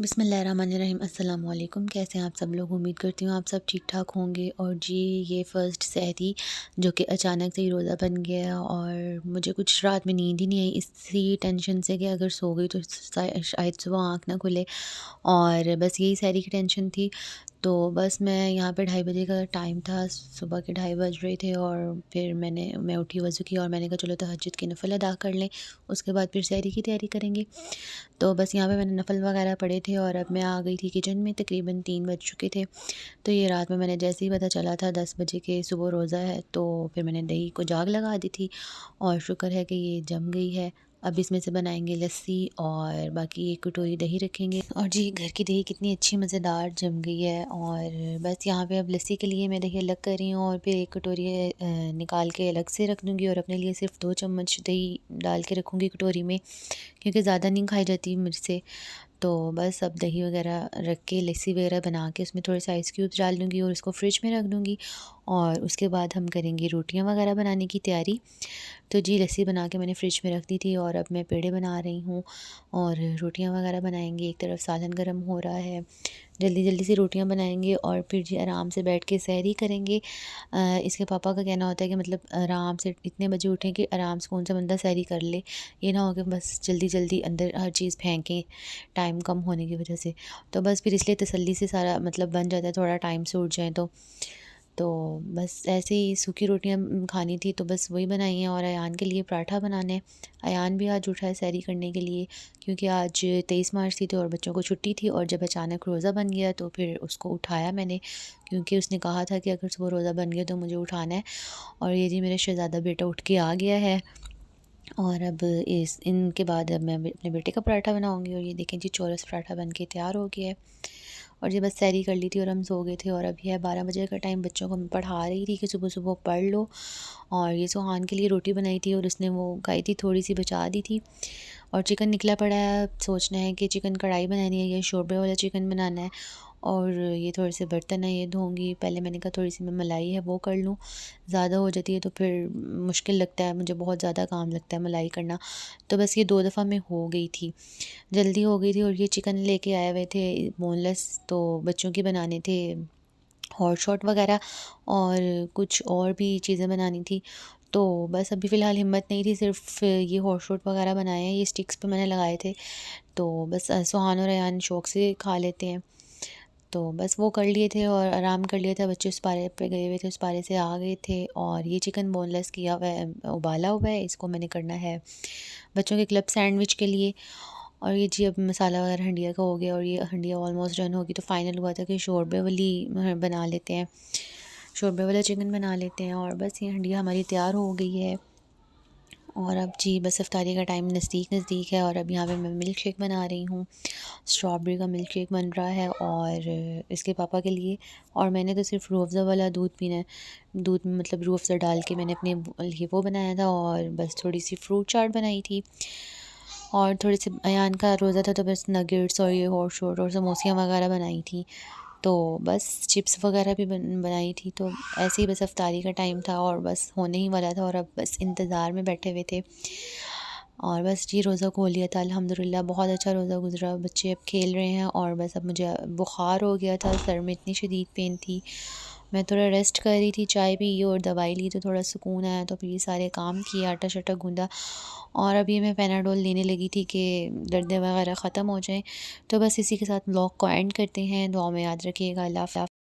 बिस्मिल्लाहिर्रहमानिर्रहीम। अस्सलाम वालेकुम। कैसे हैं आप सब लोग? उम्मीद करती हूँ आप सब ठीक ठाक होंगे। और जी, ये फ़र्स्ट सहरी जो कि अचानक से ही रोज़ा बन गया और मुझे कुछ रात में नींद ही नहीं आई, इसी टेंशन से कि अगर सो गई तो शायद सुबह आँख ना खुले। और बस यही सहरी की टेंशन थी। तो बस मैं यहाँ पे 2:30 बजे का टाइम था, सुबह के 2:30 बज रहे थे और फिर मैं उठी, वज़ू किया और मैंने कहा चलो तहज्जुद की नफ़ल अदा कर लें, उसके बाद फिर सहरी की तैयारी करेंगे। तो बस यहाँ पे मैंने नफ़ल वगैरह पढ़े थे और अब मैं आ गई थी किचन में, तकरीबन 3 बज चुके थे। तो ये रात में मैंने जैसे ही पता चला था 10 बजे के सुबह रोज़ा है, तो फिर मैंने दही को जाग लगा दी थी और शुक्र है कि ये जम गई है। अब इसमें से बनाएँगे लस्सी और बाकी 1 कटोरी दही रखेंगे। और जी, घर की दही कितनी अच्छी मज़ेदार जम गई है। और बस यहाँ पे अब लस्सी के लिए मैं दही अलग कर रही हूँ और फिर 1 कटोरी निकाल के अलग से रख दूँगी और अपने लिए सिर्फ़ 2 चम्मच दही डाल के रखूँगी कटोरी में, क्योंकि ज़्यादा नहीं खाई जाती मुझसे। तो बस अब दही वगैरह रख के लस्सी वगैरह बना के उसमें थोड़े से आइस क्यूब्स डाल दूँगी और उसको फ्रिज में रख दूँगी। और उसके बाद हम करेंगे रोटियां वगैरह बनाने की तैयारी। तो जी, लस्सी बना के मैंने फ़्रिज में रख दी थी और अब मैं पेड़े बना रही हूँ और रोटियां वगैरह बनाएंगे। एक तरफ सालन गर्म हो रहा है, जल्दी जल्दी से रोटियां बनाएंगे और फिर जी आराम से बैठ के सहरी करेंगे। इसके पापा का कहना होता है कि मतलब आराम से इतने बजे उठें कि आराम से कौन सा बंदा सहरी कर ले, ये ना हो कि बस जल्दी जल्दी अंदर हर चीज़ फेंकें टाइम कम होने की वजह से। तो बस फिर इसलिए तसल्ली से सारा मतलब बन जाता है, थोड़ा टाइम से उठ जाएँ तो बस ऐसे ही सूखी रोटियाँ खानी थी तो बस वही बनाई हैं और अयान के लिए पराठा बनाने हैं। अयान भी आज उठा है सहरी करने के लिए, क्योंकि आज 23 मार्च थी और बच्चों को छुट्टी थी और जब अचानक रोज़ा बन गया तो फिर उसको उठाया मैंने, क्योंकि उसने कहा था कि अगर सुबह रोज़ा बन गया तो मुझे उठाना है। और ये जी मेरा शहज़ादा बेटा उठ के आ गया है। और अब इस इनके बाद अब मैं अपने बेटे का पराठा बनाऊँगी और ये देखें जी चौरस पराठा बन के तैयार हो गया है। और ये बस सैरी कर ली थी और हम सो गए थे और अभी है 12 बजे का टाइम। बच्चों को मैं पढ़ा रही थी कि सुबह-सुबह पढ़ लो। और ये सुहान के लिए रोटी बनाई थी और उसने वो खाई थी, थोड़ी-सी बचा दी थी। और चिकन निकला पड़ा है, अब सोचना है कि चिकन कढ़ाई बनानी है या शोरबे वाला चिकन बनाना है। और ये थोड़े से बर्तन है, ये धोऊँगी। पहले मैंने कहा थोड़ी-सी मैं मलाई है वो कर लूँ, ज़्यादा हो जाती है तो फिर मुश्किल लगता है, मुझे बहुत ज़्यादा काम लगता है मलाई करना। तो बस ये 2 दफ़ा में हो गई थी, जल्दी हो गई थी। और ये चिकन लेके आए हुए थे बोनलेस, तो बच्चों के बनाने थे हॉट शॉट वगैरह और कुछ और भी चीज़ें बनानी थी। तो बस अभी फ़िलहाल हिम्मत नहीं थी, सिर्फ़ ये हॉट शॉट वगैरह बनाए हैं, ये स्टिक्स पे मैंने लगाए थे। तो बस सुहान और अयान शौक़ से खा लेते हैं। तो बस वो कर लिए थे और आराम कर लिया था। बच्चे उस पारे पे गए हुए थे, उस पारे से आ गए थे और ये चिकन बोनलेस किया हुआ है, उबाला हुआ है, इसको मैंने करना है बच्चों के क्लब सैंडविच के लिए। और ये जी अब मसाला वगैरह हंडिया का हो गया और ये हंडिया ऑलमोस्ट डन होगी, तो फाइनल हुआ था कि शोरबे वाली बना लेते हैं, शोरबे वाला चिकन बना लेते हैं। और बस ये हंडिया हमारी तैयार हो गई है। और अब जी बस इफ्तारी का टाइम नज़दीक नज़दीक है और अब यहाँ पे मैं मिल्क शेक बना रही हूँ। स्ट्रॉबेरी का मिल्क शेक बन रहा है और इसके पापा के लिए। और मैंने तो सिर्फ़ रूह अफ़ज़ा वाला दूध पीना है, दूध में मतलब रूह अफ़ज़ा डाल के मैंने अपने लिए वो बनाया था और बस थोड़ी-सी फ्रूट चाट बनाई थी। और थोड़े से अयान का रोज़ा था तो बस नगेट्स और ये हॉट शॉट और समोसियाँ वगैरह बनाई थी। तो बस चिप्स वगैरह भी बनाई थी। तो ऐसे ही बस इफ्तारी का टाइम था और बस होने ही वाला था और अब बस इंतज़ार में बैठे हुए थे। और बस जी रोज़ा खोल लिया था अल्हम्दुलिल्लाह, बहुत अच्छा रोज़ा गुज़रा। बच्चे अब खेल रहे हैं और बस अब मुझे बुखार हो गया था, सर में इतनी शदीद पेन थी। मैं थोड़ा रेस्ट कर रही थी, चाय पी और दवाई ली तो थोड़ा सुकून आया। तो फिर ये सारे काम किए, आटा-शाटा गूँधा और अभी मैं पैनाडोल लेने लगी थी कि दर्दें वगैरह ख़त्म हो जाएँ। तो बस इसी के साथ व्लॉग को एंड करते हैं। दुआ में याद रखिएगा। अल्लाह हाफ़िज़।